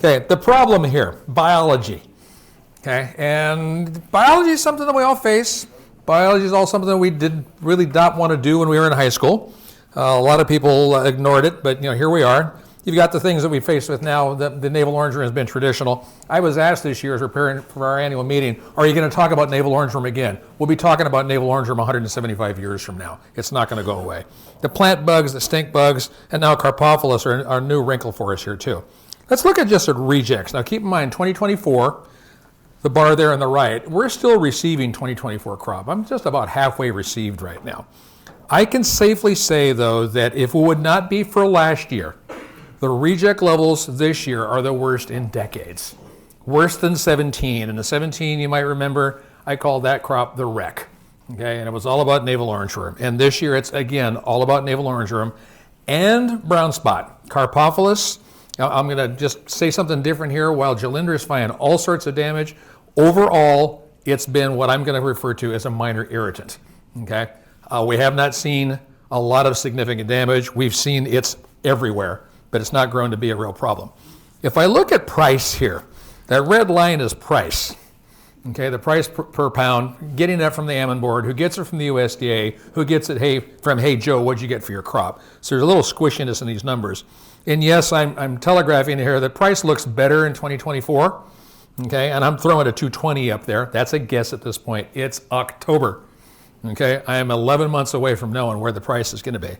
Okay, the problem here, biology. Okay, and biology is something that we all face. Biology is all something that we did really not want to do when we were in high school. A lot of people ignored it, but here we are. You've got the things that we face with now. The navel orange worm has been traditional. I was asked this year as we're preparing for our annual meeting, are you going to talk about navel orange worm again? We'll be talking about navel orange worm 175 years from now. It's not going to go away. The plant bugs, the stink bugs, and now Carpophilus are a new wrinkle for us here too. Let's look at just at rejects. Now keep in mind 2024, the bar there on the right, we're still receiving 2024 crop. I'm just about halfway received right now. I can safely say though that if it would not be for last year, the reject levels this year are the worst in decades. Worse than 17. And the 17, you might remember, I called that crop the wreck. Okay, and it was all about navel orange worm. And this year it's again all about navel orange worm and brown spot. Carpophilus, now I'm going to just say something different here. While Jalindra is finding all sorts of damage, overall it's been what I'm going to refer to as a minor irritant. Okay, we have not seen a lot of significant damage. We've seen it's everywhere, but it's not grown to be a real problem. If I look at price here, that red line is price. Okay, the price per pound, getting that from the Almond Board, who gets it from the USDA, who gets it from Hey Joe, what'd you get for your crop? So there's a little squishiness in these numbers. And yes, I'm telegraphing here that price looks better in 2024. Okay, and I'm throwing a 220 up there. That's a guess at this point. It's October. Okay, I am 11 months away from knowing where the price is going to be.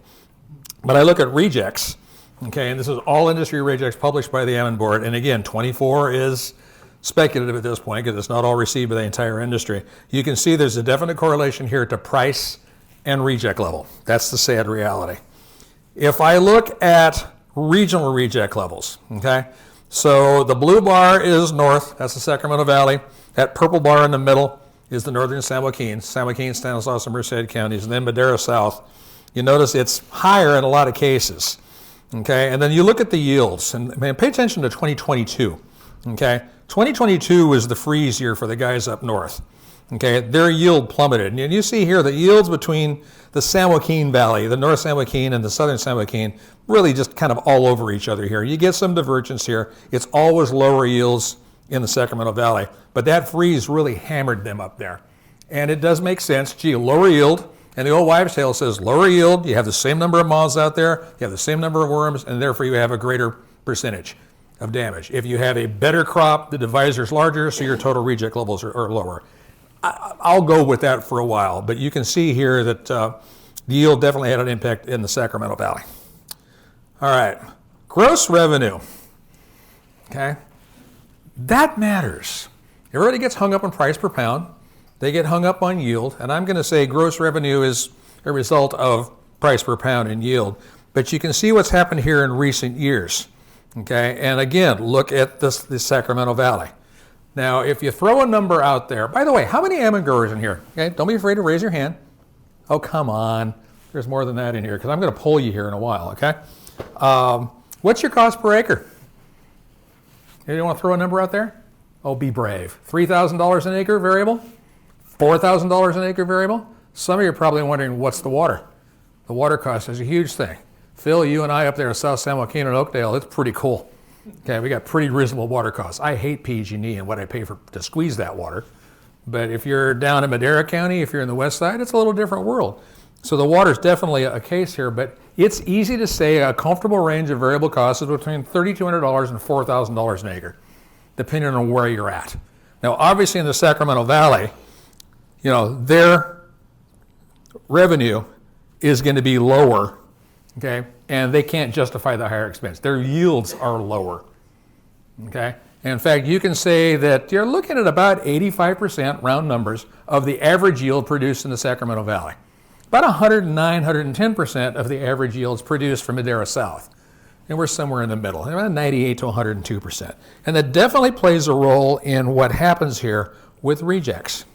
But I look at rejects. Okay, and this is all industry rejects published by the Almond Board. And again, 24 is speculative at this point because it's not all received by the entire industry. You can see there's a definite correlation here to price and reject level. That's the sad reality. If I look at regional reject levels, okay, so the blue bar is north, that's the Sacramento Valley. That purple bar in the middle is the northern San Joaquin, Stanislaus, and Merced counties, and then Madera South. You notice it's higher in a lot of cases. Okay, and then you look at the yields, and man, pay attention to 2022. Okay, 2022 was the freeze year for the guys up north. Okay, their yield plummeted, and you see here the yields between the San Joaquin Valley, the North San Joaquin and the Southern San Joaquin, really just kind of all over each other here. You get some divergence here. It's always lower yields in the Sacramento Valley, but that freeze really hammered them up there, and it does make sense. Gee, lower yield. And the old wives' tale says lower yield, you have the same number of moths out there, you have the same number of worms, and therefore you have a greater percentage of damage. If you have a better crop, the divisor's larger, so your total reject levels are lower. I'll go with that for a while, but you can see here that the yield definitely had an impact in the Sacramento Valley. All right, gross revenue, okay? That matters. Everybody gets hung up on price per pound. They get hung up on yield, and I'm going to say gross revenue is a result of price per pound and yield. But you can see what's happened here in recent years. Okay, and again, look at this Sacramento Valley. Now, if you throw a number out there, by the way, how many almond growers in here? Okay, don't be afraid to raise your hand. Oh, come on. There's more than that in here because I'm going to poll you here in a while, okay? What's your cost per acre? You want to throw a number out there? Oh, be brave. $3,000 an acre variable? $4,000 an acre variable? Some of you are probably wondering, what's the water? The water cost is a huge thing. Phil, you and I up there in South San Joaquin and Oakdale, it's pretty cool. Okay, we got pretty reasonable water costs. I hate PG&E and what I pay to squeeze that water. But if you're down in Madera County, if you're in the west side, it's a little different world. So the water's definitely a case here, but it's easy to say a comfortable range of variable costs is between $3,200 and $4,000 an acre, depending on where you're at. Now, obviously in the Sacramento Valley, their revenue is going to be lower, okay? And they can't justify the higher expense. Their yields are lower, okay? And in fact, you can say that you're looking at about 85%, round numbers, of the average yield produced in the Sacramento Valley. About 109, 110% of the average yields produced from Madera South. And we're somewhere in the middle, about 98 to 102%. And that definitely plays a role in what happens here with rejects.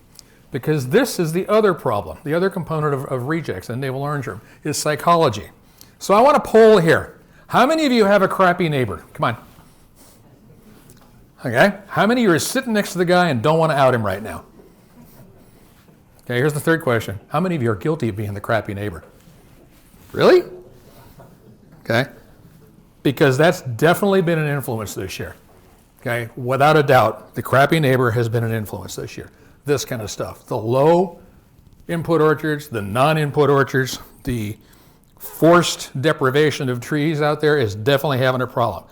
Because this is the other problem, the other component of rejects and navel orange worm is psychology. So I want to poll here. How many of you have a crappy neighbor? Come on. Okay. How many of you are sitting next to the guy and don't want to out him right now? Okay, here's the third question. How many of you are guilty of being the crappy neighbor? Really? Okay. Because that's definitely been an influence this year. Okay, without a doubt, the crappy neighbor has been an influence this year. This kind of stuff. The low input orchards, the non-input orchards, the forced deprivation of trees out there is definitely having a problem.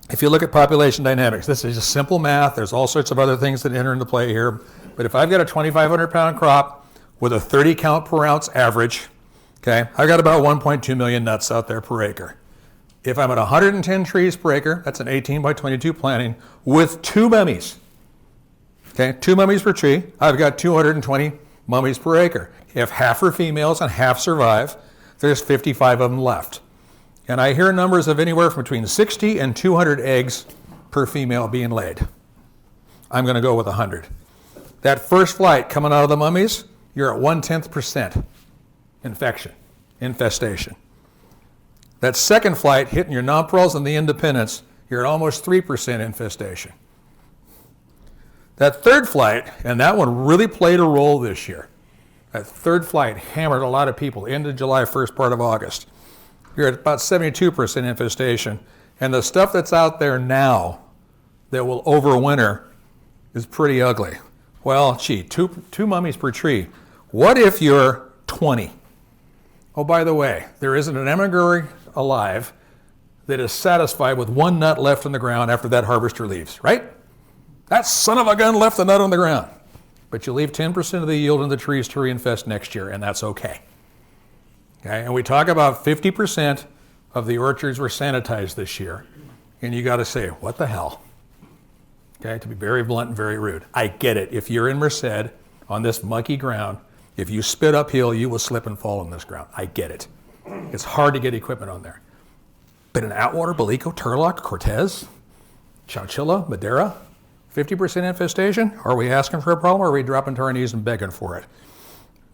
If you look at population dynamics, this is just simple math. There's all sorts of other things that enter into play here. But if I've got a 2,500 pound crop with a 30 count per ounce average, okay, I've got about 1.2 million nuts out there per acre. If I'm at 110 trees per acre, that's an 18 by 22 planting with 2 mummies. Okay, 2 mummies per tree, I've got 220 mummies per acre. If half are females and half survive, there's 55 of them left. And I hear numbers of anywhere from between 60 and 200 eggs per female being laid. I'm going to go with 100. That first flight coming out of the mummies, you're at 0.1% infestation. That second flight hitting your nonpareils and the independents, you're at almost 3% infestation. That third flight, and that one really played a role this year. That third flight hammered a lot of people into July, first part of August. You're at about 72% infestation. And the stuff that's out there now that will overwinter is pretty ugly. Well, gee, two mummies per tree. What if you're 20? Oh, by the way, there isn't an emagogue alive that is satisfied with 1 nut left in the ground after that harvester leaves, right? That son of a gun left the nut on the ground. But you leave 10% of the yield in the trees to reinfest next year, and that's okay. Okay, and we talk about 50% of the orchards were sanitized this year, and you got to say, what the hell? Okay, to be very blunt and very rude. I get it. If you're in Merced on this mucky ground, if you spit uphill, you will slip and fall on this ground. I get it. It's hard to get equipment on there. But in Atwater, Belico, Turlock, Cortez, Chowchilla, Madera, 50% infestation? Are we asking for a problem, or are we dropping to our knees and begging for it?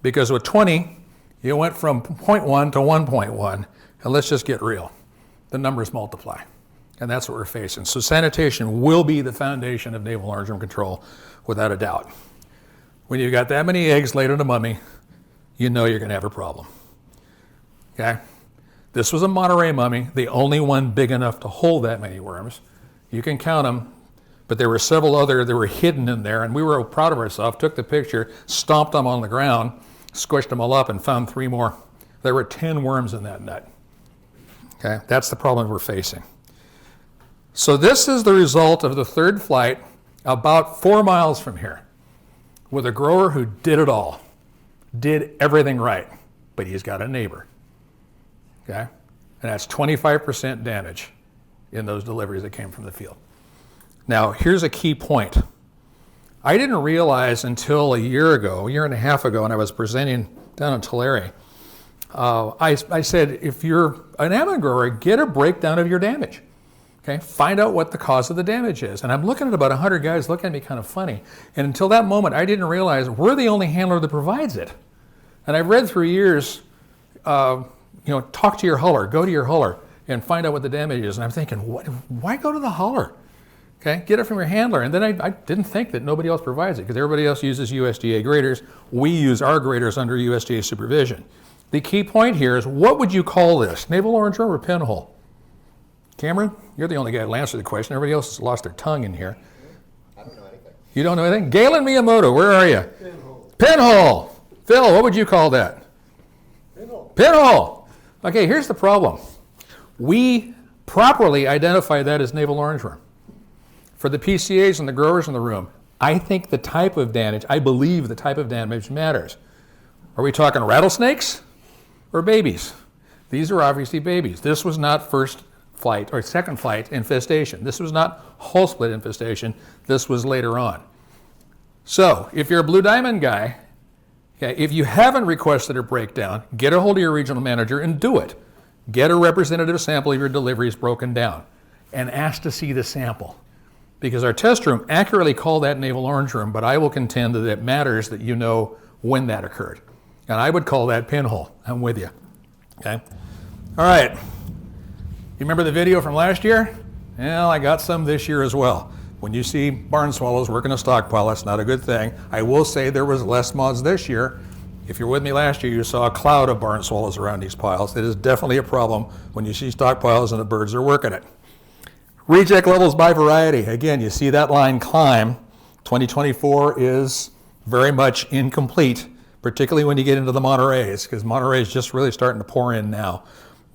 Because with 20, you went from 0.1 to 1.1, and let's just get real. The numbers multiply, and that's what we're facing. So sanitation will be the foundation of naval orangeworm control, without a doubt. When you've got that many eggs laid in a mummy, you know you're going to have a problem. Okay? This was a Monterey mummy, the only one big enough to hold that many worms. You can count them, but there were several other that were hidden in there, and we were proud of ourselves, took the picture, stomped them on the ground, squished them all up, and found 3 more. There were 10 worms in that nut. Okay? That's the problem we're facing. So this is the result of the third flight about 4 miles from here, with a grower who did it all, did everything right, but he's got a neighbor. Okay? And that's 25% damage in those deliveries that came from the field. Now, here's a key point. I didn't realize until a year and a half ago, when I was presenting down in Tulare, I said, if you're an almond grower, get a breakdown of your damage. Okay? Find out what the cause of the damage is. And I'm looking at about 100 guys looking at me kind of funny. And until that moment, I didn't realize we're the only handler that provides it. And I've read through years, talk to your huller, go to your huller, and find out what the damage is. And I'm thinking, why go to the huller? Okay, get it from your handler. And then I didn't think that nobody else provides it, because everybody else uses USDA graders. We use our graders under USDA supervision. The key point here is, what would you call this? Navel orangeworm or pinhole? Cameron, you're the only guy who'll answer the question. Everybody else has lost their tongue in here. I don't know anything. You don't know anything? Galen Miyamoto, where are you? Pinhole. Pinhole. Phil, what would you call that? Pinhole. Pinhole. Okay, here's the problem. We properly identify that as navel orangeworm. For the PCAs and the growers in the room, I think the type of damage, I believe the type of damage matters. Are we talking rattlesnakes or babies? These are obviously babies. This was not first flight or second flight infestation. This was not hull split infestation. This was later on. So if you're a Blue Diamond guy, okay, if you haven't requested a breakdown, get a hold of your regional manager and do it. Get a representative sample of your deliveries broken down and ask to see the sample. Because our test room accurately called that navel orangeworm, but I will contend that it matters that you know when that occurred. And I would call that pinhole. I'm with you. Okay? All right. You remember the video from last year? Well, I got some this year as well. When you see barn swallows working a stockpile, that's not a good thing. I will say there was less moths this year. If you're with me last year, you saw a cloud of barn swallows around these piles. It is definitely a problem when you see stockpiles and the birds are working it. Reject levels by variety. Again, you see that line climb. 2024 is very much incomplete, particularly when you get into the Monterey's, because Monterey is just really starting to pour in now.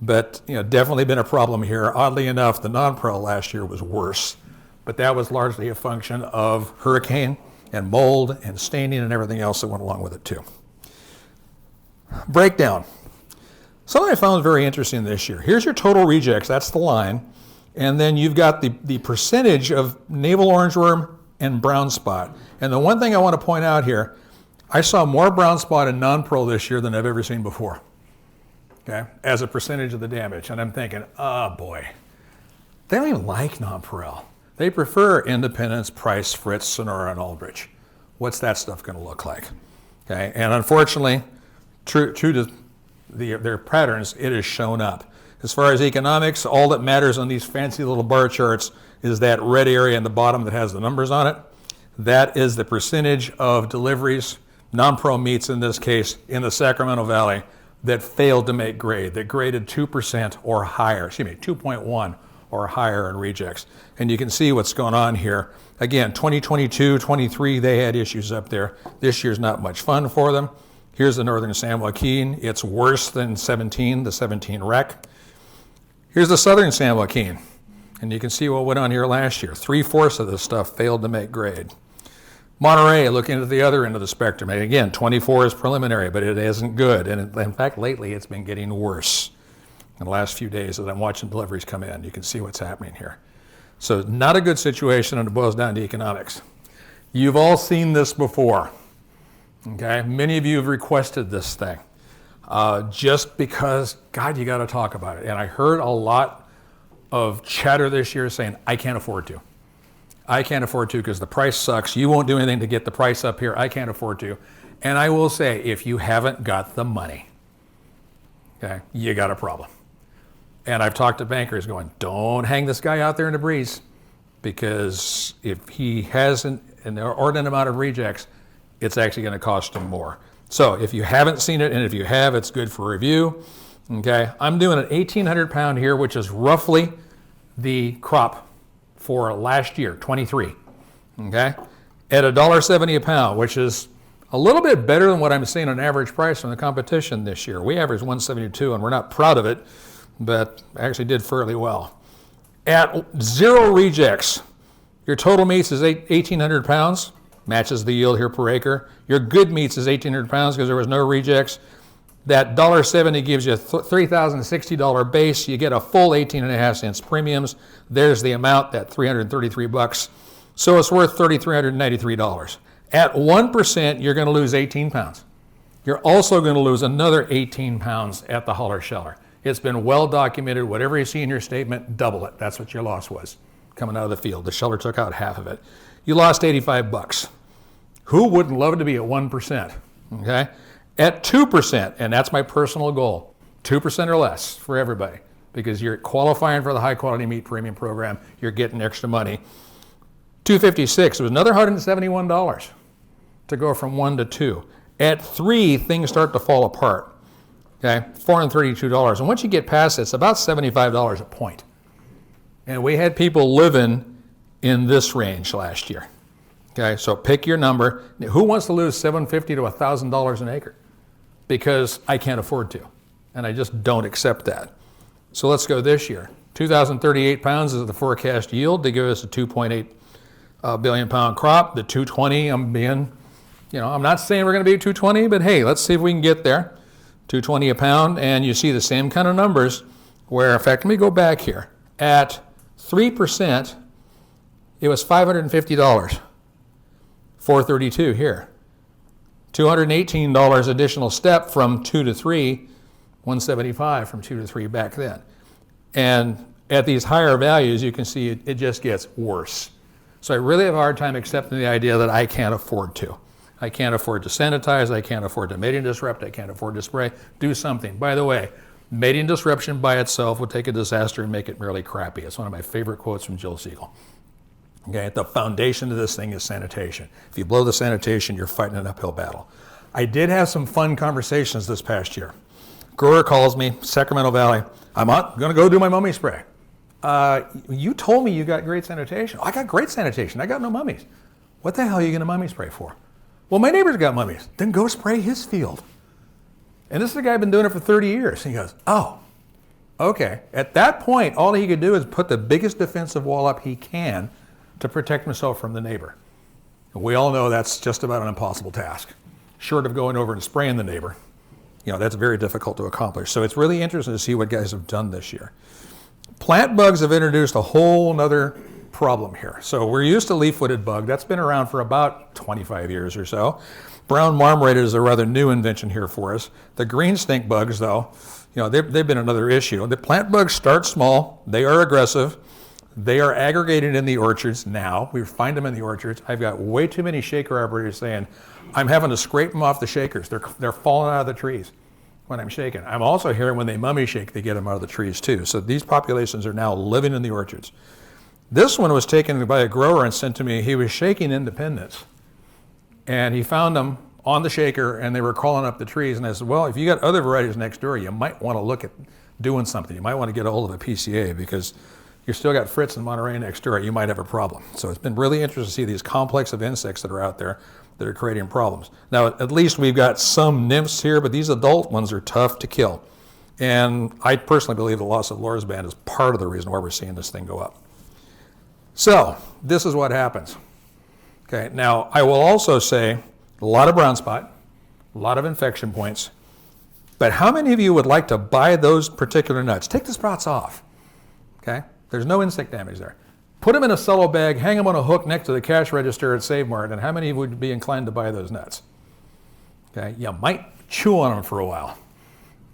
But definitely been a problem here. Oddly enough, the non-pro last year was worse, but that was largely a function of hurricane and mold and staining and everything else that went along with it too. Breakdown. Something I found very interesting this year. Here's your total rejects, that's the line, and then you've got the percentage of navel orangeworm and brown spot. And the one thing I want to point out here, I saw more brown spot in non-pro this year than I've ever seen before, okay, as a percentage of the damage. And I'm thinking, oh boy, they don't even like non-pro. They prefer Independence, Price, Fritz, Sonora, and Aldrich. What's that stuff going to look like? Okay, and unfortunately, true to their patterns, it has shown up. As far as economics, all that matters on these fancy little bar charts is that red area in the bottom that has the numbers on it. That is the percentage of deliveries, non-pro meats in this case, in the Sacramento Valley that failed to make grade, that graded 2% or higher, 2.1 or higher in rejects. And you can see what's going on here. Again, 2022, 23, they had issues up there. This year's not much fun for them. Here's the Northern San Joaquin. It's worse than 17, the 17 wreck. Here's the Southern San Joaquin. And you can see what went on here last year. 3/4 of this stuff failed to make grade. Monterey, looking at the other end of the spectrum. And again, 24 is preliminary, but it isn't good. And in fact, lately it's been getting worse. In the last few days as I'm watching deliveries come in, you can see what's happening here. So not a good situation, and it boils down to economics. You've all seen this before, okay? Many of you have requested this thing just because, God, you got to talk about it. And I heard a lot of chatter this year saying, I can't afford to. I can't afford to because the price sucks. You won't do anything to get the price up here. I can't afford to. And I will say, if you haven't got the money, okay, you got a problem. And I've talked to bankers going, don't hang this guy out there in the breeze, because if he has an inordinate amount of rejects, it's actually going to cost him more. So if you haven't seen it, and if you have, it's good for review. Okay, I'm doing an 1,800 pound here, which is roughly the crop for last year, 23. Okay, at $1.70 a pound, which is a little bit better than what I'm seeing on average price from the competition this year. We averaged 172, and we're not proud of it, but actually did fairly well. At 0 rejects, your total meats is 1,800 pounds, matches the yield here per acre. Your good meats is 1,800 pounds because there was no rejects. That $1.70 gives you a $3,060 base. You get a full 18.5 cents premiums. There's the amount, that $333. So it's worth $3,393. At 1%, you're going to lose 18 pounds. You're also going to lose another 18 pounds at the Holler Sheller. It's been well documented. Whatever you see in your statement, double it. That's what your loss was coming out of the field. The Sheller took out half of it. You lost $85. Who wouldn't love to be at 1%? Okay? At 2%, and that's my personal goal, 2% or less for everybody, because you're qualifying for the high quality meat premium program, you're getting extra money. $256, it was another $171 to go from 1 to 2. At 3, things start to fall apart. Okay, $432. And once you get past it, it's about $75 a point. And we had people living in this range last year. Okay, so pick your number. Who wants to lose $750 to $1,000 an acre? Because I can't afford to, and I just don't accept that. So let's go this year. 2,038 pounds is the forecast yield. They give us a 2.8 billion pound crop. The 220, I'm not saying we're going to be 220, but hey, let's see if we can get there. 220 a pound, and you see the same kind of numbers where, in fact, let me go back here. At 3%, it was $550. 432 here. $218 additional step from 2 to 3, 175 from 2 to 3 back then. And at these higher values, you can see it just gets worse. So I really have a hard time accepting the idea that I can't afford to. I can't afford to sanitize, I can't afford to mating disrupt, I can't afford to spray, do something. By the way, mating disruption by itself would take a disaster and make it really crappy. It's one of my favorite quotes from Jill Siegel. Okay, the foundation of this thing is sanitation. If you blow the sanitation, you're fighting an uphill battle. I did have some fun conversations this past year. Grower calls me, Sacramento Valley, I'm going to go do my mummy spray. You told me you got great sanitation. I got great sanitation. I got no mummies. What the hell are you going to mummy spray for? Well, my neighbor's got mummies. Then go spray his field. And this is a guy who's been doing it for 30 years. He goes, oh, okay. At that point, all he could do is put the biggest defensive wall up he can to protect himself from the neighbor. And we all know that's just about an impossible task. Short of going over and spraying the neighbor, that's very difficult to accomplish. So it's really interesting to see what guys have done this year. Plant bugs have introduced a whole nother problem here. So we're used to leaf-footed bug. That's been around for about 25 years or so. Brown marmorated is a rather new invention here for us. The green stink bugs, though, they've been another issue. The plant bugs start small. They are aggressive. They are aggregated in the orchards now. We find them in the orchards. I've got way too many shaker operators saying, I'm having to scrape them off the shakers. They're falling out of the trees when I'm shaking. I'm also hearing when they mummy shake, they get them out of the trees too. So these populations are now living in the orchards. This one was taken by a grower and sent to me. He was shaking Independence. And he found them on the shaker, and they were crawling up the trees. And I said, well, if you got other varieties next door, you might want to look at doing something. You might want to get a hold of a PCA because you still got Fritz and Monterey next door. You might have a problem. So it's been really interesting to see these complex of insects that are out there that are creating problems. Now, at least we've got some nymphs here, but these adult ones are tough to kill. And I personally believe the loss of Laura's band is part of the reason why we're seeing this thing go up. So this is what happens. Okay, now I will also say a lot of brown spot, a lot of infection points, but how many of you would like to buy those particular nuts? Take the sprouts off, okay? There's no insect damage there. Put them in a cello bag, hang them on a hook next to the cash register at Save Mart, and how many would be inclined to buy those nuts? Okay, you might chew on them for a while.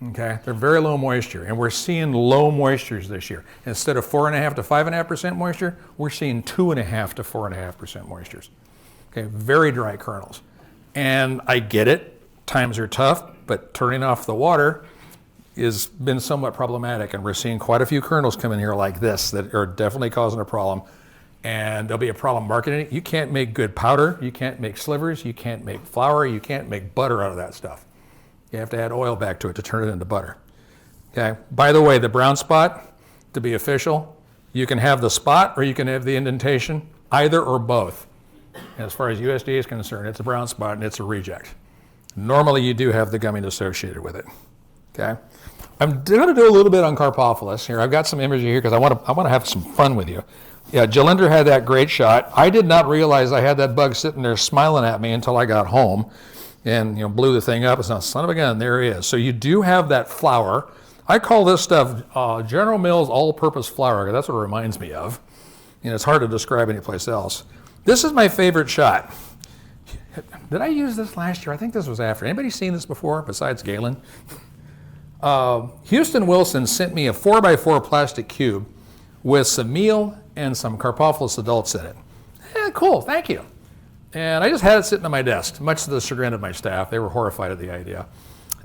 Okay, they're very low moisture, and we're seeing low moistures this year. Instead of 4.5 to 5.5% moisture, we're seeing 2.5 to 4.5% moistures. Okay, very dry kernels. And I get it, times are tough, but turning off the water has been somewhat problematic, and we're seeing quite a few kernels come in here like this that are definitely causing a problem, and there'll be a problem marketing it. You can't make good powder, you can't make slivers, you can't make flour, you can't make butter out of that stuff. You have to add oil back to it to turn it into butter. Okay. By the way, the brown spot, to be official, you can have the spot or you can have the indentation, either or both. And as far as USDA is concerned, it's a brown spot and it's a reject. Normally, you do have the gumming associated with it. Okay. I'm going to do a little bit on Carpophilus here. I've got some imagery here because I want to have some fun with you. Yeah, Jalindra had that great shot. I did not realize I had that bug sitting there smiling at me until I got home. And blew the thing up. It's not son of a gun. There he is. So you do have that flour. I call this stuff General Mills all-purpose flour, because that's what it reminds me of. It's hard to describe anyplace else. This is my favorite shot. Did I use this last year? I think this was after. Anybody seen this before besides Galen? Houston Wilson sent me a 4x4 plastic cube with some meal and some Carpophilus adults in it. Cool, thank you. And I just had it sitting on my desk, much to the chagrin of my staff. They were horrified at the idea.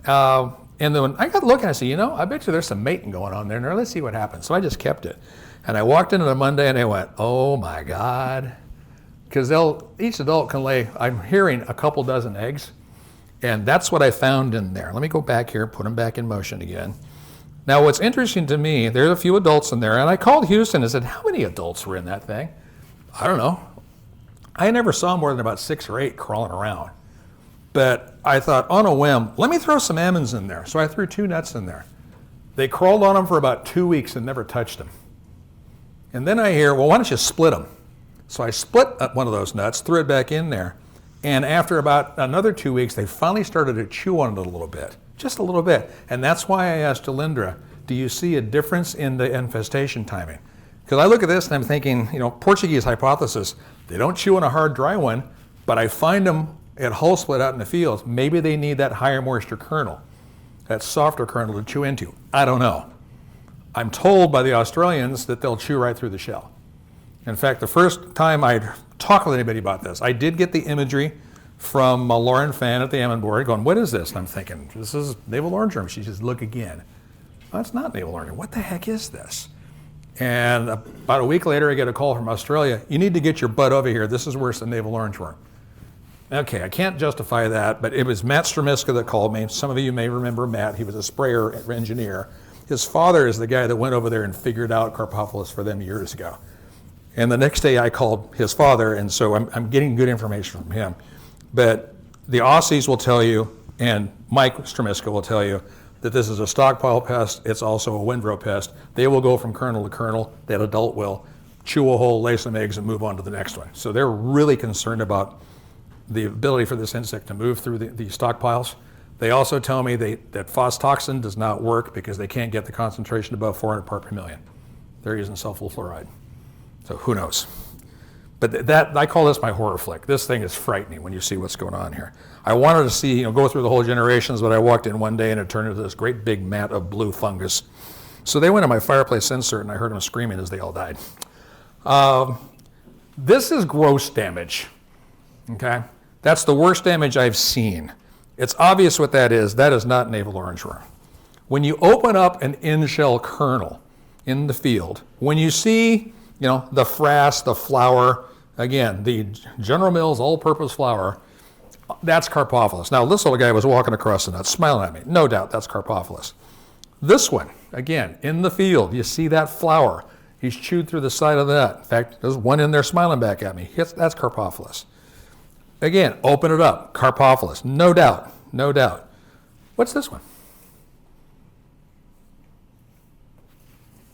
And then when I got looking, I said, I bet you there's some mating going on there. Now let's see what happens. So I just kept it. And I walked in on a Monday and I went, oh my God. Because each adult can lay, I'm hearing, a couple dozen eggs. And that's what I found in there. Let me go back here, put them back in motion again. Now what's interesting to me, there's a few adults in there. And I called Houston and said, how many adults were in that thing? I don't know. I never saw more than about 6 or 8 crawling around. But I thought, on a whim, let me throw some almonds in there. So I threw 2 nuts in there. They crawled on them for about 2 weeks and never touched them. And then I hear, well, why don't you split them? So I split one of those nuts, threw it back in there. And after about another 2 weeks, they finally started to chew on it a little bit, just a little bit. And that's why I asked Jalindra, do you see a difference in the infestation timing? Because I look at this and I'm thinking, Portuguese hypothesis, they don't chew on a hard, dry one, but I find them at hull split out in the fields. Maybe they need that higher moisture kernel, that softer kernel to chew into. I don't know. I'm told by the Australians that they'll chew right through the shell. In fact, the first time I'd talk with anybody about this, I did get the imagery from Lauren Fan at the Almond board going, what is this? And I'm thinking, this is navel orange worm. She says, look again. Well, that's not navel orange worm. What the heck is this? And about a week later, I get a call from Australia. You need to get your butt over here. This is worse than navel orange worm. Okay, I can't justify that, but it was Matt Stromiska that called me. Some of you may remember Matt. He was a sprayer engineer. His father is the guy that went over there and figured out Carpophilus for them years ago. And the next day I called his father, and so I'm getting good information from him. But the Aussies will tell you, and Mike Stremiska will tell you, that this is a stockpile pest. It's also a windrow pest. They will go from kernel to kernel. That adult will chew a hole, lay some eggs, and move on to the next one. So they're really concerned about the ability for this insect to move through these stockpiles. They also tell me that phostoxin does not work because they can't get the concentration above 400 part per million. They're using sulfonyl fluoride. So who knows? But I call this my horror flick. This thing is frightening when you see what's going on here. I wanted to see, go through the whole generations, but I walked in one day and it turned into this great big mat of blue fungus. So they went to my fireplace insert and I heard them screaming as they all died. This is gross damage, okay? That's the worst damage I've seen. It's obvious what that is. That is not navel orangeworm. When you open up an in-shell kernel in the field, when you see, the frass, the flour, again, the General Mills all-purpose flour, that's Carpophilus. Now, this little guy was walking across the nut, smiling at me. No doubt, that's Carpophilus. This one, again, in the field, you see that flour. He's chewed through the side of the nut. In fact, there's one in there smiling back at me. That's Carpophilus. Again, open it up. Carpophilus. No doubt. No doubt. What's this one?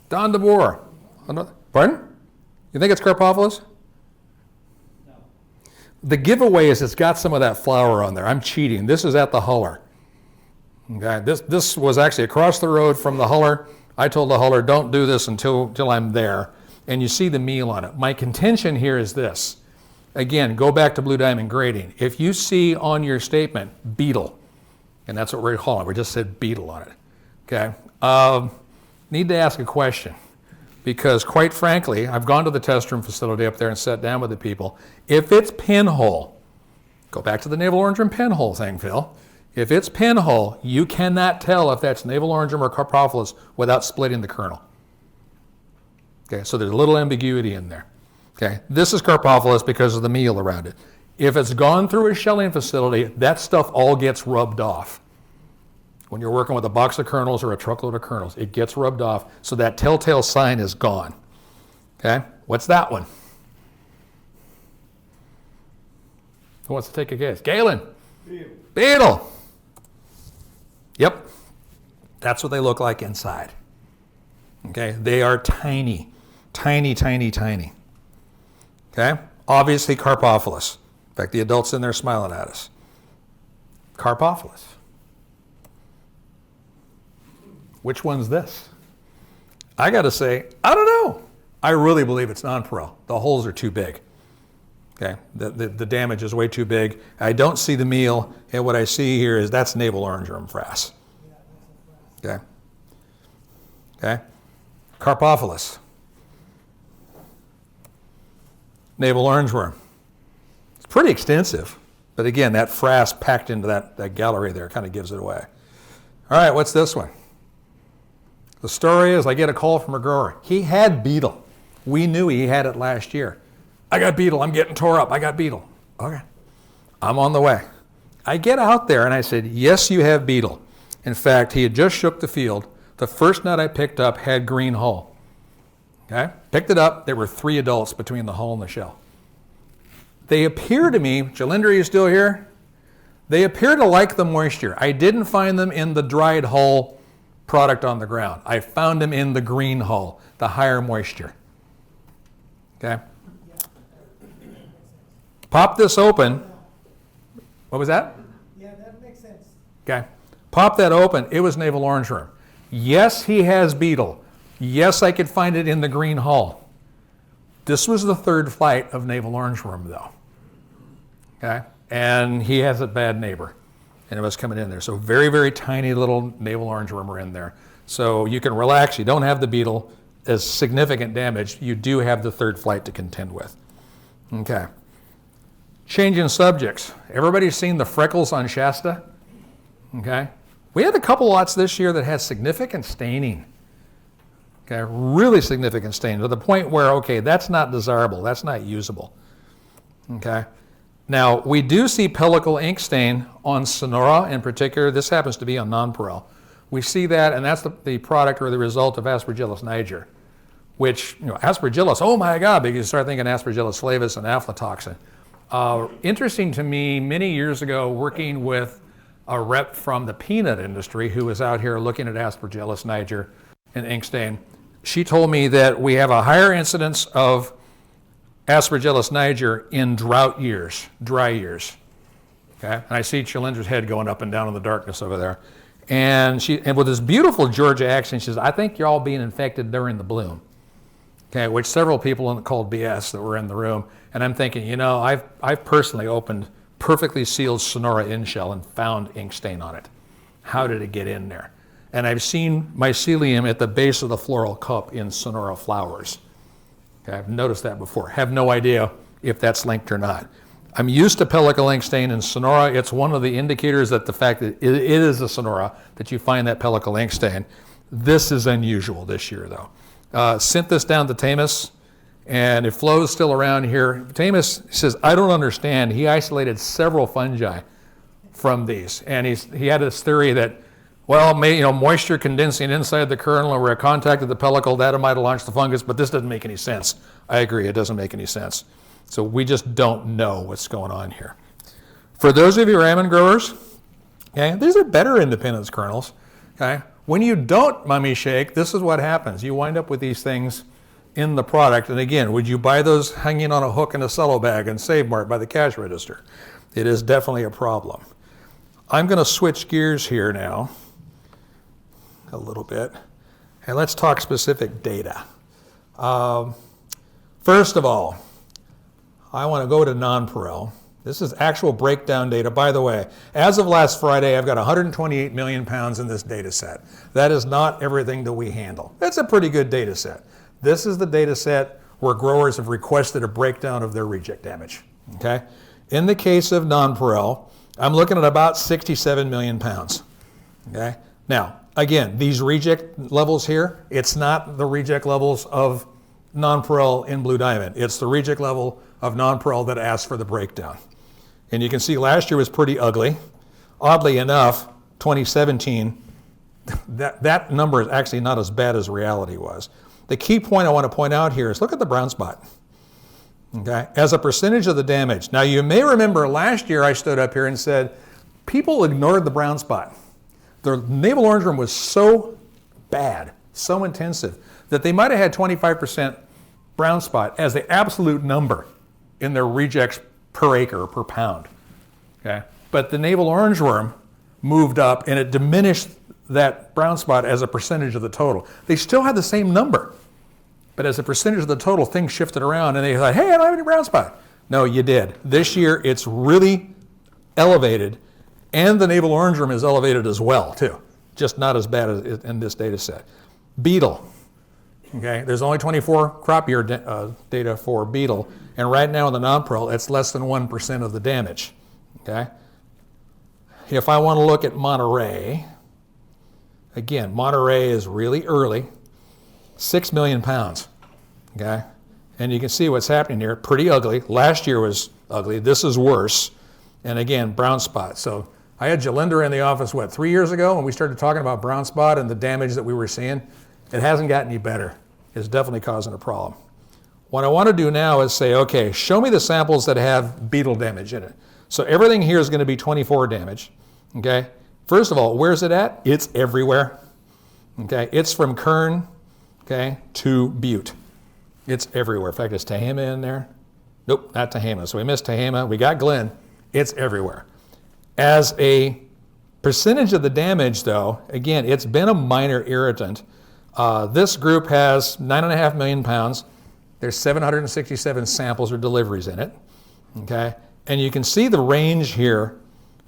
Don de Boer. Pardon? You think it's Carpophilus? No. The giveaway is it's got some of that flour on there. I'm cheating. This is at the huller. Okay. This was actually across the road from the huller. I told the huller, don't do this until I'm there. And you see the meal on it. My contention here is this. Again, go back to Blue Diamond grading. If you see on your statement, beetle, and that's what we're calling it, we just said beetle on it, okay? Need to ask a question, because quite frankly, I've gone to the test room facility up there and sat down with the people. If it's pinhole, go back to the navel orangeworm pinhole thing, Phil. If it's pinhole, you cannot tell if that's navel orangeworm or Carpophilus without splitting the kernel. Okay, so there's a little ambiguity in there. Okay, this is Carpophilus because of the meal around it. If it's gone through a shelling facility, that stuff all gets rubbed off. When you're working with a box of kernels or a truckload of kernels, it gets rubbed off, so that telltale sign is gone. Okay, what's that one? Who wants to take a guess? Galen? Beetle. Beetle. Yep, that's what they look like inside. Okay, they are tiny, tiny, tiny, tiny. Okay, obviously Carpophilus. In fact, the adult's in there smiling at us. Carpophilus. Which one's this? I got to say, I don't know. I really believe it's nonpareil. The holes are too big. Okay, the damage is way too big. I don't see the meal, and what I see here is that's navel orangeworm frass. Okay. Okay. Carpophilus. Navel orangeworm. It's pretty extensive, but again, that frass packed into that gallery there kind of gives it away. All right, what's this one? The story is I get a call from a grower. He had beetle. We knew he had it last year. I got beetle. I'm getting tore up. I got beetle. Okay. I'm on the way. I get out there and I said, yes, you have beetle. In fact, he had just shook the field. The first nut I picked up had green hull. Okay? Picked it up. There were 3 adults between the hull and the shell. They appear to me, Jalindra, are you still here? They appear to like the moisture. I didn't find them in the dried hull product on the ground. I found them in the green hull, the higher moisture. Okay? Pop this open. What was that? Yeah, that makes sense. Okay. Pop that open. It was navel orangeworm. Yes, he has beetle. Yes, I could find it in the green hull. This was the 3rd flight of navel orangeworm, though. Okay? And he has a bad neighbor, and it was coming in there. So very, very tiny little navel orangeworm are in there. So you can relax. You don't have the beetle as significant damage. You do have the 3rd flight to contend with. Okay. Changing subjects. Everybody's seen the freckles on Shasta? Okay. We had a couple lots this year that had significant staining. Okay, really significant staining to the point where, okay, that's not desirable, that's not usable. Okay. Now, we do see pellicle ink stain on Sonora in particular. This happens to be on nonpareil. We see that, and that's the product or the result of Aspergillus niger, which, Aspergillus, oh my God, because you start thinking Aspergillus flavus and aflatoxin. Interesting to me, many years ago, working with a rep from the peanut industry who was out here looking at Aspergillus niger and ink stain, she told me that we have a higher incidence of Aspergillus niger in drought years, dry years. Okay, and I see Chilindra's head going up and down in the darkness over there. And with this beautiful Georgia accent, she says, I think you're all being infected during the bloom. Okay, which several people called BS that were in the room. And I'm thinking, I've personally opened perfectly sealed Sonora in shell and found ink stain on it. How did it get in there? And I've seen mycelium at the base of the floral cup in Sonora flowers. Okay, I've noticed that before. Have no idea if that's linked or not. I'm used to pellicle ink stain in Sonora. It's one of the indicators that the fact that it is a Sonora that you find that pellicle ink stain. This is unusual this year, though. Sent this down to Tamus, and it flows still around here. Tamus says, I don't understand. He isolated several fungi from these, and he had this theory that, moisture condensing inside the kernel or where it contacted the pellicle, that might have launched the fungus, but this doesn't make any sense. I agree, it doesn't make any sense. So we just don't know what's going on here. For those of you almond growers, okay, these are better independence kernels. Okay, when you don't mummy shake, this is what happens. You wind up with these things in the product. And again, would you buy those hanging on a hook in a cello bag and Save Mart by the cash register? It is definitely a problem. I'm going to switch gears here now a little bit, and let's talk specific data. First of all, I want to go to nonpareil. This is actual breakdown data. By the way, as of last Friday, I've got 128 million pounds in this data set. That is not everything that we handle. That's a pretty good data set. This is the data set where growers have requested a breakdown of their reject damage. Okay? In the case of nonpareil, I'm looking at about 67 million pounds. Okay? Now, again, these reject levels here, it's not the reject levels of nonpareil in Blue Diamond. It's the reject level of nonpareil that asked for the breakdown. And you can see last year was pretty ugly. Oddly enough, 2017, that number is actually not as bad as reality was. The key point I want to point out here is look at the brown spot. Okay, as a percentage of the damage. Now you may remember last year I stood up here and said people ignored the brown spot. The navel orange worm was so bad, so intensive, that they might have had 25% brown spot as the absolute number in their rejects per acre or per pound. Okay? But the navel orange worm moved up and it diminished that brown spot as a percentage of the total. They still had the same number, but as a percentage of the total, things shifted around and they thought, hey, I don't have any brown spot. No, you did. This year it's really elevated, and the navel orange worm is elevated as well, too. Just not as bad as in this data set. Beetle. Okay, there's only 24 crop year data for beetle, and right now in the nonpareil, it's less than 1% of the damage. Okay, if I want to look at Monterey, again, Monterey is really early, 6 million pounds. Okay, and you can see what's happening here. Pretty ugly. Last year was ugly. This is worse, and again, brown spot. So I had Jalindra in the office 3 years ago when we started talking about brown spot and the damage that we were seeing. It hasn't gotten any better. It's definitely causing a problem. What I want to do now is say, okay, show me the samples that have beetle damage in it. So everything here is going to be 24 damage. Okay. First of all, where's it at? It's everywhere. Okay. It's from kern, okay, to butte. It's everywhere. In fact, is Tehama in there? Nope, not Tehama. So we missed Tehama. We got Glen. It's everywhere. As a percentage of the damage, though, again, it's been a minor irritant. This group has 9.5 million pounds. There's 767 samples or deliveries in it. Okay, and you can see the range here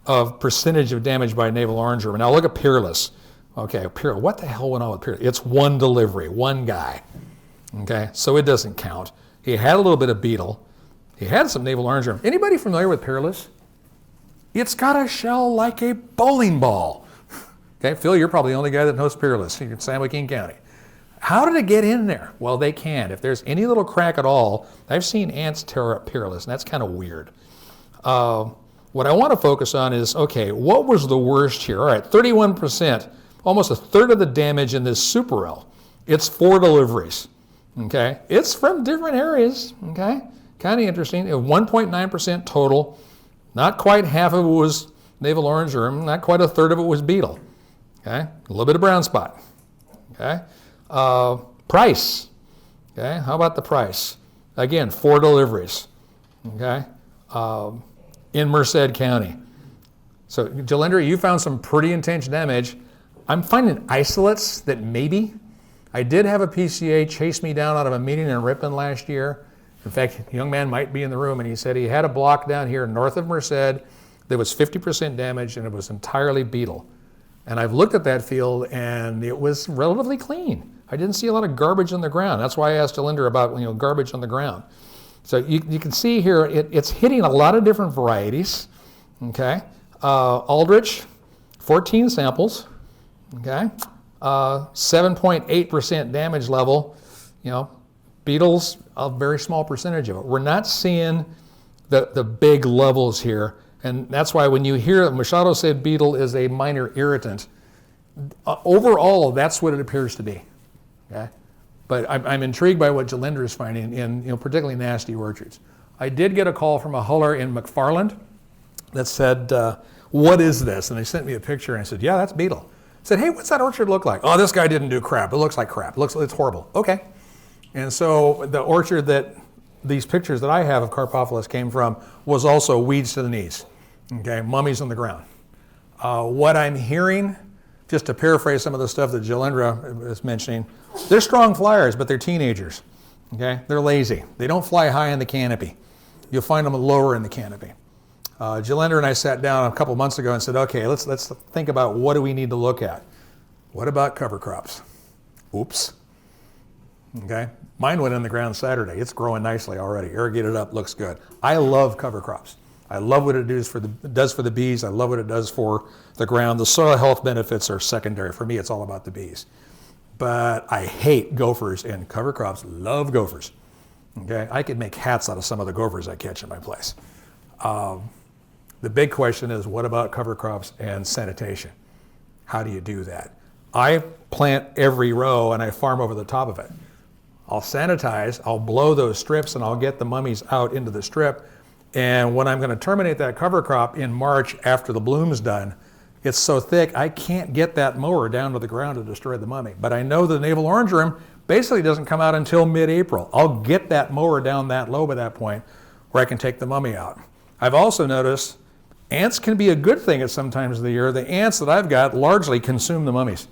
of percentage of damage by navel orange worm. Now look at Peerless. Okay, what the hell went on with Peerless? It's one delivery, one guy. Okay, so it doesn't count. He had a little bit of beetle. He had some navel orange worm. Anybody familiar with Peerless? It's got a shell like a bowling ball. Okay, Phil, you're probably the only guy that knows Peerless in San Joaquin County. How did it get in there? Well, they can. If there's any little crack at all, I've seen ants tear up Peerless, and that's kind of weird. What I want to focus on is, okay, what was the worst here? All right, 31% almost a third of the damage in this Super-L. It's 4 deliveries, okay? It's from different areas, okay? Kind of interesting. 1.9% total. Not quite half of it was navel orange worm. Not quite a third of it was beetle, okay? A little bit of brown spot, okay? Price, okay? How about the price? Again, 4 deliveries, okay? In Merced County. So, Jalindra, you found some pretty intense damage. I'm finding isolates that maybe. I did have a PCA chase me down out of a meeting in Ripon last year. In fact, a young man might be in the room, and he said he had a block down here north of Merced that was 50% damaged, and it was entirely beetle. And I've looked at that field, and it was relatively clean. I didn't see a lot of garbage on the ground. That's why I asked Jalindra about garbage on the ground. So you can see here, it's hitting a lot of different varieties, okay? Aldrich, 14 samples, okay? 7.8% damage level, beetles, a very small percentage of it. We're not seeing the big levels here, and that's why when you hear Machado said beetle is a minor irritant, overall, that's what it appears to be, okay? But I'm intrigued by what Jalindra is finding in particularly nasty orchards. I did get a call from a huller in McFarland that said, what is this? And they sent me a picture, and I said, yeah, that's beetle. I said, hey, what's that orchard look like? Oh, this guy didn't do crap. It looks like crap. It's horrible. Okay. And so the orchard that these pictures that I have of Carpophilus came from was also weeds to the knees, okay, mummies on the ground. What I'm hearing, just to paraphrase some of the stuff that Jalindra is mentioning, they're strong flyers, but they're teenagers, okay? They're lazy. They don't fly high in the canopy. You'll find them lower in the canopy. Jalindra and I sat down a couple months ago and said, okay, let's think about what do we need to look at. What about cover crops? Oops. Okay, mine went in the ground Saturday. It's growing nicely already. Irrigated up, looks good. I love cover crops. I love what it does for the bees. I love what it does for the ground. The soil health benefits are secondary. For me, it's all about the bees. But I hate gophers, and cover crops love gophers. Okay, I could make hats out of some of the gophers I catch in my place. The big question is, what about cover crops and sanitation? How do you do that? I plant every row and I farm over the top of it. I'll sanitize, I'll blow those strips, and I'll get the mummies out into the strip. And when I'm going to terminate that cover crop in March after the bloom's done, it's so thick I can't get that mower down to the ground to destroy the mummy. But I know the navel orange worm basically doesn't come out until mid-April. I'll get that mower down that low by that point where I can take the mummy out. I've also noticed ants can be a good thing at some times of the year. The ants that I've got largely consume the mummies.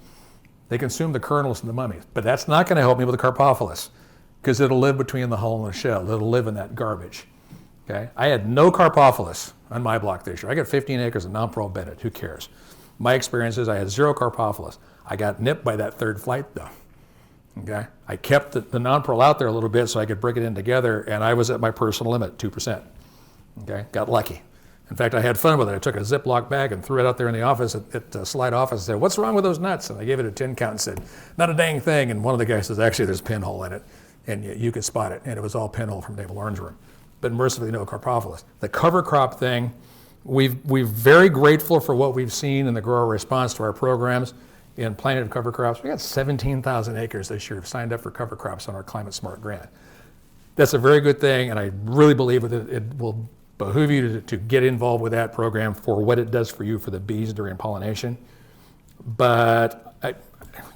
They consume the kernels and the mummies. But that's not going to help me with the Carpophilus because it'll live between the hull and the shell. It'll live in that garbage. Okay? I had no Carpophilus on my block this year. I got 15 acres of non-pro bedded. Who cares? My experience is I had 0 Carpophilus. I got nipped by that third flight though. Okay? I kept the non-pro out there a little bit so I could break it in together, and I was at my personal limit, 2%. Okay? Got lucky. In fact, I had fun with it. I took a Ziploc bag and threw it out there in the office at the Slide office and said, what's wrong with those nuts? And I gave it a 10 count and said, not a dang thing. And one of the guys says, actually, there's a pinhole in it. And you could spot it. And it was all pinhole from navel orange worm. But mercifully, no Carpophilus. The cover crop thing, we're very grateful for what we've seen in the grower response to our programs in planted cover crops. We got 17,000 acres this year signed up for cover crops on our Climate Smart grant. That's a very good thing, and I really believe that it will behoove you to get involved with that program for what it does for you for the bees during pollination. But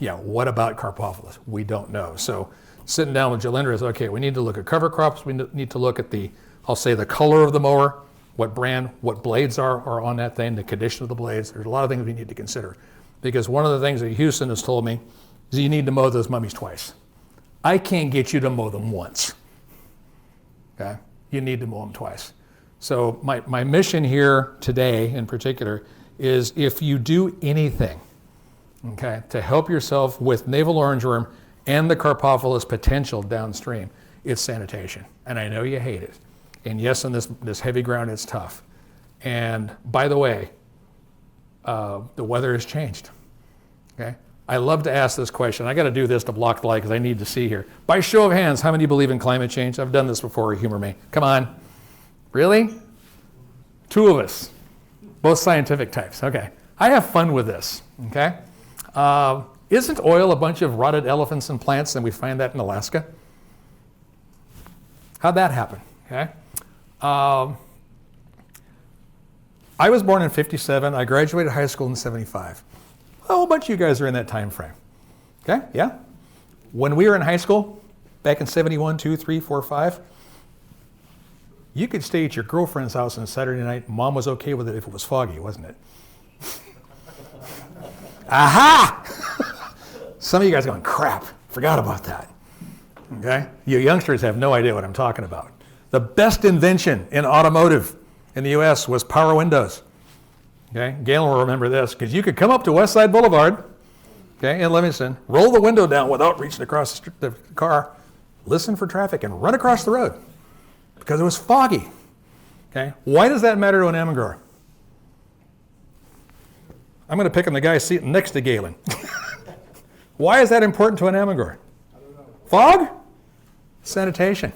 what about Carpophilus? We don't know. So sitting down with Jalindra is, okay, we need to look at cover crops. We need to look at the color of the mower, what brand, what blades are on that thing, the condition of the blades. There's a lot of things we need to consider. Because one of the things that Houston has told me is you need to mow those mummies twice. I can't get you to mow them once. Okay? You need to mow them twice. So my mission here today in particular is if you do anything, okay, to help yourself with navel orange worm and the Carpophilus potential downstream, it's sanitation. And I know you hate it. And yes, on this heavy ground, it's tough. And by the way, the weather has changed, okay? I love to ask this question. I got to do this to block the light because I need to see here. By show of hands, how many believe in climate change? I've done this before, humor me. Come on. Really? 2 of us, both scientific types. Okay. I have fun with this, okay? Isn't oil a bunch of rotted elephants and plants, and we find that in Alaska? How'd that happen? Okay. I was born in 57. I graduated high school in 75. A whole bunch of you guys are in that time frame. Okay, yeah? When we were in high school, back in 71, 2, 3, 4, 5, you could stay at your girlfriend's house on Saturday night. Mom was okay with it if it was foggy, wasn't it? Aha! Some of you guys are going, crap, forgot about that. Okay? You youngsters have no idea what I'm talking about. The best invention in automotive in the US was power windows. Okay? Galen will remember this, because you could come up to West Side Boulevard, okay, in Livingston, roll the window down without reaching across the car, listen for traffic, and run across the road because it was foggy. Okay? Why does that matter to an almond grower? I'm going to pick on the guy sitting next to Galen. Why is that important to an almond grower? Fog? Sanitation.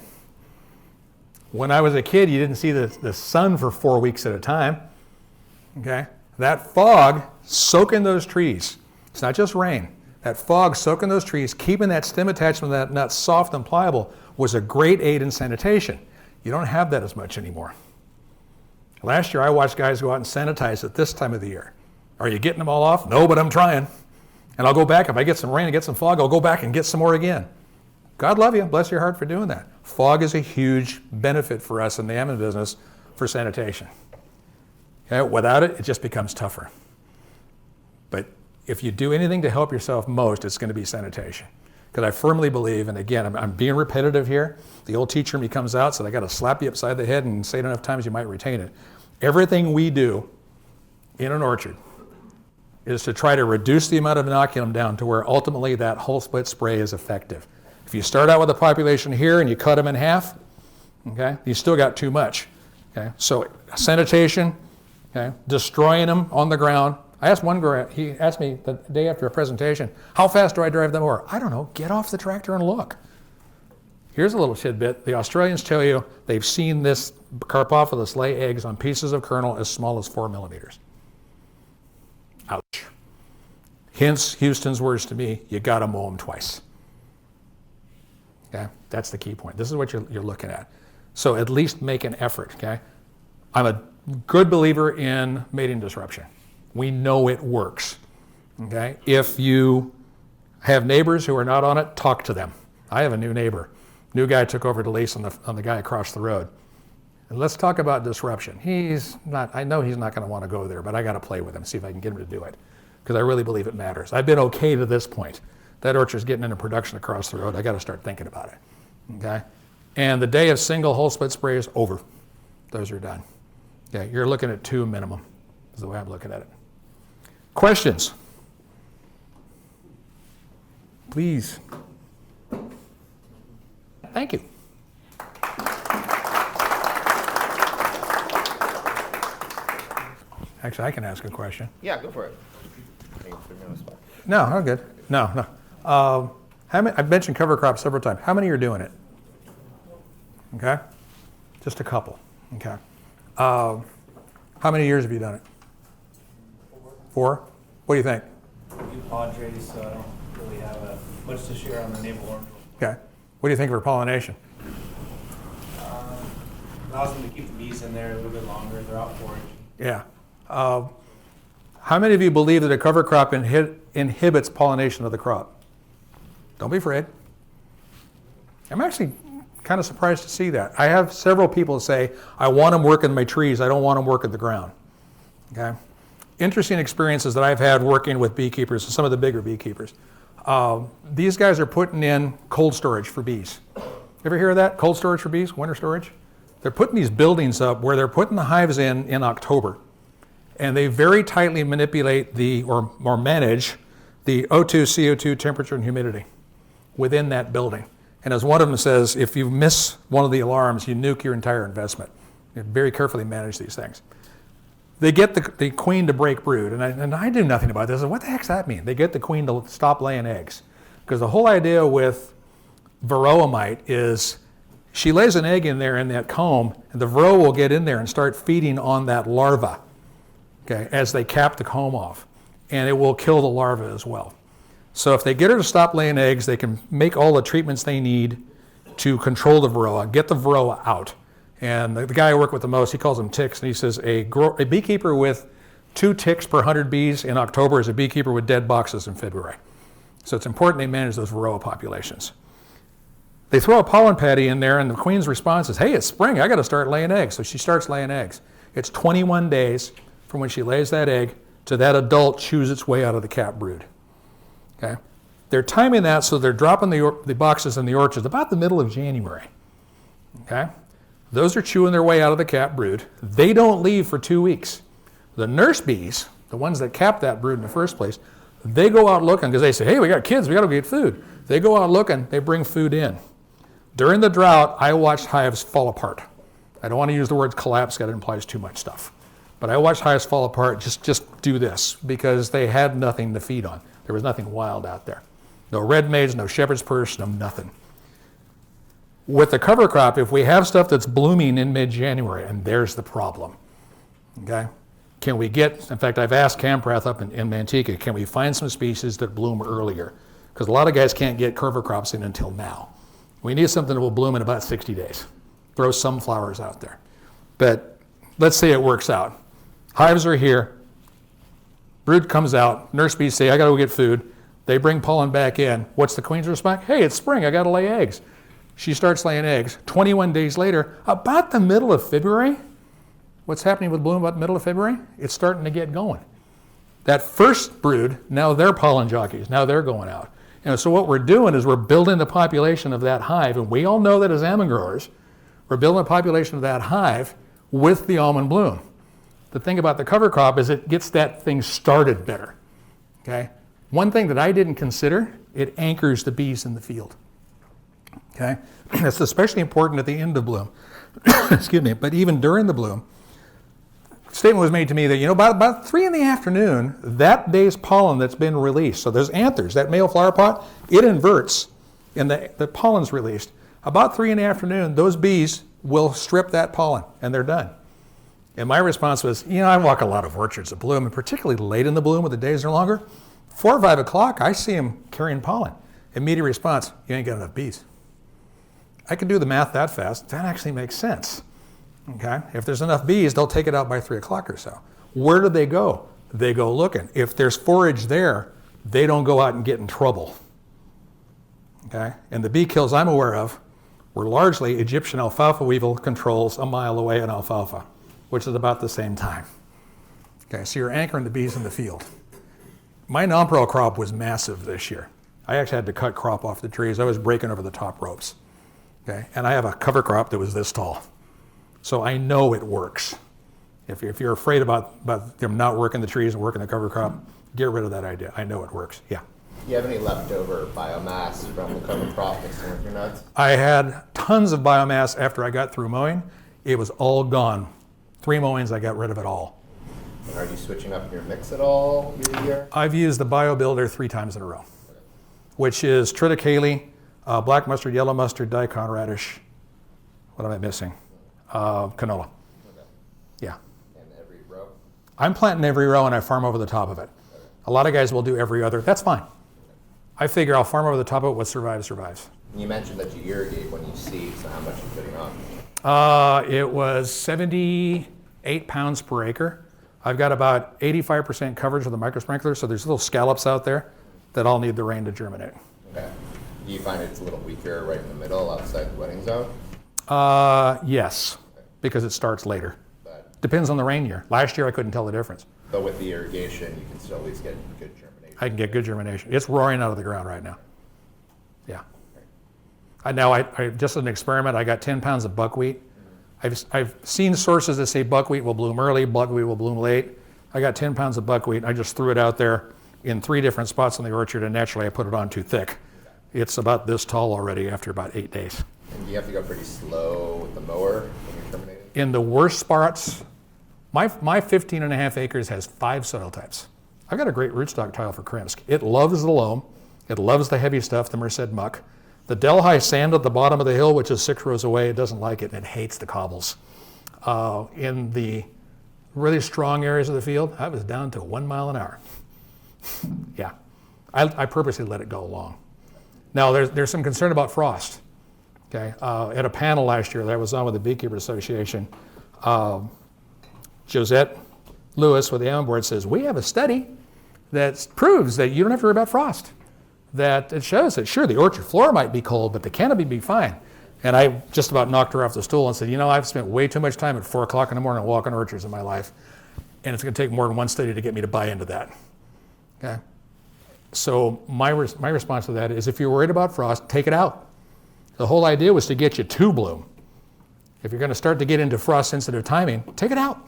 When I was a kid, you didn't see the sun for 4 weeks at a time. Okay? That fog soaking those trees. It's not just rain. That fog soaking those trees, keeping that stem attachment that nut soft and pliable, was a great aid in sanitation. You don't have that as much anymore. Last year, I watched guys go out and sanitize at this time of the year. Are you getting them all off? No, but I'm trying. And I'll go back. If I get some rain and get some fog, I'll go back and get some more again. God love you. Bless your heart for doing that. Fog is a huge benefit for us in the almond business for sanitation. Okay? Without it, it just becomes tougher. But if you do anything to help yourself most, it's going to be sanitation. Because I firmly believe, and again, I'm being repetitive here. The old teacher in me comes out, so I got to slap you upside the head and say it enough times you might retain it. Everything we do in an orchard is to try to reduce the amount of inoculum down to where ultimately that whole split spray is effective. If you start out with a population here and you cut them in half, okay, you still got too much. Okay, so sanitation, okay, destroying them on the ground. I asked one grower, he asked me the day after a presentation, how fast do I drive them over? I don't know, get off the tractor and look. Here's a little tidbit. The Australians tell you they've seen this Carpophilus lay eggs on pieces of kernel as small as 4 millimeters. Ouch. Hence Houston's words to me, you gotta mow them twice. Okay, that's the key point. This is what you're looking at. So at least make an effort, okay? I'm a good believer in mating disruption. We know it works, okay? If you have neighbors who are not on it, talk to them. I have a new neighbor. New guy took over to lease on the guy across the road. And let's talk about disruption. I know he's not gonna wanna go there, but I gotta play with him, see if I can get him to do it. Because I really believe it matters. I've been okay to this point. That orchard's getting into production across the road. I gotta start thinking about it, okay? And the day of single whole split spray is over. Those are done. Okay, you're looking at 2 minimum, is the way I'm looking at it. Questions? Please. Thank you. Actually, I can ask a question. Yeah, go for it. Can you put me on the spot? No, I'm good. No. How many, I've mentioned cover crop several times. How many are doing it? Okay? Just a couple. Okay. How many years have you done it? 4? What do you think? We do Padres, so I don't really have much to share on the navel orange. Okay. What do you think for pollination? Allows them to keep the bees in there a little bit longer. They're out foraging. Yeah. How many of you believe that a cover crop inhibits pollination of the crop? Don't be afraid. I'm actually kind of surprised to see that. I have several people say, I want them working my trees, I don't want them working the ground. Okay? Interesting experiences that I've had working with beekeepers, some of the bigger beekeepers. These guys are putting in cold storage for bees. Ever hear of that? Cold storage for bees, winter storage? They're putting these buildings up where they're putting the hives in October. And they very tightly manipulate or manage the O2, CO2 temperature and humidity within that building. And as one of them says, if you miss one of the alarms, you nuke your entire investment. You very carefully manage these things. They get the queen to break brood, and I do nothing about this. What the heck's that mean? They get the queen to stop laying eggs. Because the whole idea with varroa mite is she lays an egg in there in that comb, and the varroa will get in there and start feeding on that larva, okay, as they cap the comb off. and it will kill the larva as well. So if they get her to stop laying eggs, they can make all the treatments they need to control the varroa, get the varroa out. And the guy I work with the most, he calls them ticks, and he says a beekeeper with 2 ticks per 100 bees in October is a beekeeper with dead boxes in February. So it's important they manage those varroa populations. They throw a pollen patty in there, and the queen's response is, hey, it's spring, I got to start laying eggs. So she starts laying eggs. It's 21 days from when she lays that egg to that adult chews its way out of the cap brood. Okay? They're timing that so they're dropping the boxes in the orchards about the middle of January. Okay? Those are chewing their way out of the cap brood. They don't leave for 2 weeks. The nurse bees, the ones that cap that brood in the first place, they go out looking because they say, hey, we got kids, we got to get food. They go out looking, they bring food in. During the drought, I watched hives fall apart. I don't want to use the word collapse, that implies too much stuff. But I watched hives fall apart, just do this, because they had nothing to feed on. There was nothing wild out there. No red maids, no shepherd's purse, no nothing. With the cover crop, if we have stuff that's blooming in mid-January, and there's the problem, okay? Can we get, in fact, I've asked Camprath up in Manteca, can we find some species that bloom earlier? Because a lot of guys can't get cover crops in until now. We need something that will bloom in about 60 days. Throw some flowers out there. But let's say it works out. Hives are here. Brood comes out. Nurse bees say, I got to go get food. They bring pollen back in. What's the queen's response? Hey, it's spring. I got to lay eggs. She starts laying eggs. 21 days later, about the middle of February, what's happening with bloom about the middle of February? It's starting to get going. That first brood, now they're pollen jockeys. Now they're going out. And so what we're doing is we're building the population of that hive, and we all know that as almond growers, we're building a population of that hive with the almond bloom. The thing about the cover crop is it gets that thing started better, okay? One thing that I didn't consider, it anchors the bees in the field, okay? That's especially important at the end of bloom, excuse me, but even during the bloom, statement was made to me that, about 3 in the afternoon, that day's pollen that's been released, so there's anthers, that male flower pot, it inverts, and the pollen's released. About 3 in the afternoon, those bees will strip that pollen, and they're done. And my response was, I walk a lot of orchards that bloom, and particularly late in the bloom when the days are longer, 4 or 5 o'clock, I see them carrying pollen. Immediate response, you ain't got enough bees. I can do the math that fast. That actually makes sense. Okay? If there's enough bees, they'll take it out by 3 o'clock or so. Where do they go? They go looking. If there's forage there, they don't go out and get in trouble. Okay? And the bee kills I'm aware of were largely Egyptian alfalfa weevil controls a mile away in alfalfa, which is about the same time. Okay, so you're anchoring the bees in the field. My nonpareil crop was massive this year. I actually had to cut crop off the trees. I was breaking over the top ropes. Okay? And I have a cover crop that was this tall. So I know it works. If you're afraid about them not working the trees and working the cover crop, get rid of that idea. I know it works. Yeah. Do you have any leftover biomass from the cover crop mixing with your nuts? I had tons of biomass after I got through mowing. It was all gone. 3 mowings, I got rid of it all. And are you switching up your mix at all year to year? I've used the Bio Builder 3 times in a row, which is triticale, black mustard, yellow mustard, daikon radish. What am I missing? Canola. Okay. Yeah. And every row? I'm planting every row and I farm over the top of it. Okay. A lot of guys will do every other. That's fine. I figure I'll farm over the top of it. What survives, survives. And you mentioned that you irrigate when you seed, so how much are you putting on? It was 78 pounds per acre. I've got about 85% coverage with the micro sprinkler, so there's little scallops out there that all need the rain to germinate. Okay. Do you find it's a little weaker right in the middle outside the wetting zone? Yes, because it starts later. Depends on the rain year. Last year I couldn't tell the difference. But with the irrigation, you can still at least get good germination. I can get good germination. It's roaring out of the ground right now. Yeah. I just as an experiment, I got 10 pounds of buckwheat. I've seen sources that say buckwheat will bloom early, buckwheat will bloom late. I got 10 pounds of buckwheat. I just threw it out there in 3 different spots in the orchard, and naturally I put it on too thick. It's about this tall already after about 8 days. And do you have to go pretty slow with the mower when you're terminating? In the worst spots, my 15 and a half acres has 5 soil types. I've got a great rootstock tile for Krimsk. It loves the loam. It loves the heavy stuff, the Merced muck. The Delhi sand at the bottom of the hill, which is 6 rows away, it doesn't like it, and it hates the cobbles. In the really strong areas of the field, I was down to 1 mile an hour. Yeah. I purposely let it go long. Now, there's some concern about frost. Okay. At a panel last year that I was on with the Beekeepers Association, Josette Lewis with the Almond Board says, we have a study that proves that you don't have to worry about frost. That it shows that, sure, the orchard floor might be cold, but the canopy be fine. And I just about knocked her off the stool and said, I've spent way too much time at 4 o'clock in the morning walking orchards in my life, and it's going to take more than one study to get me to buy into that. Okay. So my response to that is, if you're worried about frost, take it out. The whole idea was to get you to bloom. If you're going to start to get into frost-sensitive timing, take it out.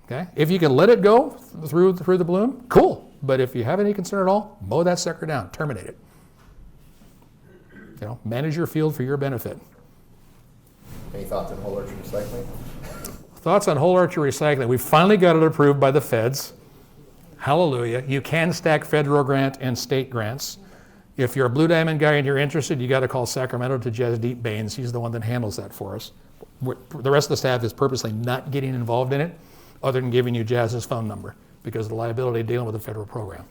Okay? If you can let it go through the bloom, cool. But if you have any concern at all, mow that sucker down, terminate it. Manage your field for your benefit. Any thoughts on whole orchard recycling? Thoughts on whole orchard recycling? We finally got it approved by the feds. Hallelujah. You can stack federal grant and state grants. If you're a Blue Diamond guy and you're interested, you got to call Sacramento to Jasdeep Baines. He's the one that handles that for us. The rest of the staff is purposely not getting involved in it, other than giving you Jazz's phone number, because of the liability dealing with the federal program.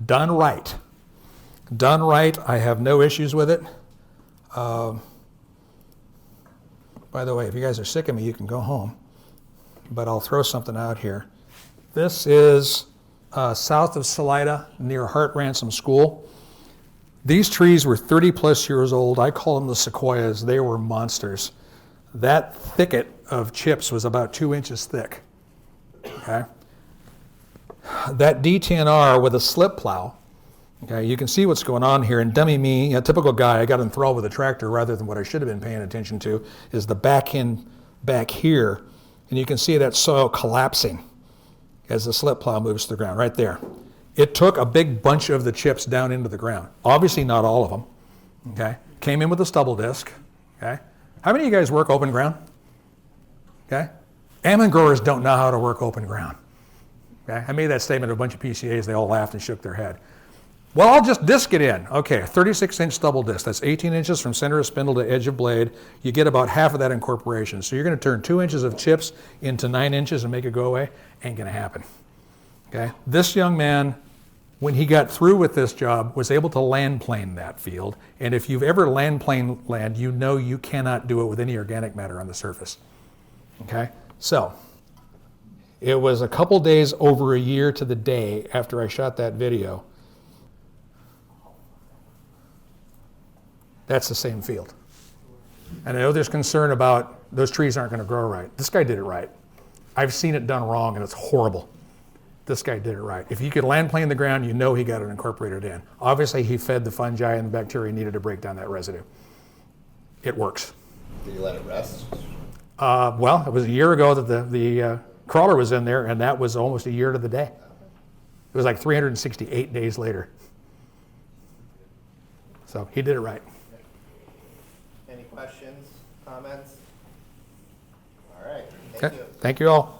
Done right. Done right, I have no issues with it. By the way, if you guys are sick of me, you can go home. But I'll throw something out here. This is south of Salida, near Hart Ransom School. These trees were 30 plus years old. I call them the sequoias. They were monsters. That thicket of chips was about 2 inches thick. Okay. That D10R with a slip plow, okay, you can see what's going on here. And dummy me, a typical guy, I got enthralled with a tractor rather than what I should have been paying attention to, is the back end back here. And you can see that soil collapsing as the slip plow moves to the ground, right there. It took a big bunch of the chips down into the ground. Obviously not all of them, okay? Came in with a stubble disc, okay? How many of you guys work open ground? Okay? Almond growers don't know how to work open ground. Okay? I made that statement to a bunch of PCAs. They all laughed and shook their head. Well, I'll just disc it in. Okay, 36-inch stubble disc. That's 18 inches from center of spindle to edge of blade. You get about half of that incorporation. So you're going to turn 2 inches of chips into 9 inches and make it go away? Ain't going to happen. Okay? This young man, when he got through with this job, was able to land plane that field. And if you've ever land plane land, you know you cannot do it with any organic matter on the surface. Okay? So it was a couple days over a year to the day after I shot that video. That's the same field. And I know there's concern about those trees aren't going to grow right. This guy did it right. I've seen it done wrong, and it's horrible. This guy did it right. If you could land plane the ground, you know he got it incorporated in. Obviously, he fed the fungi and the bacteria needed to break down that residue. It works. Did you let it rest? Well, it was a year ago that the crawler was in there, and that was almost a year to the day. It was like 368 days later. So he did it right. Any questions, comments? All right. Thank you all.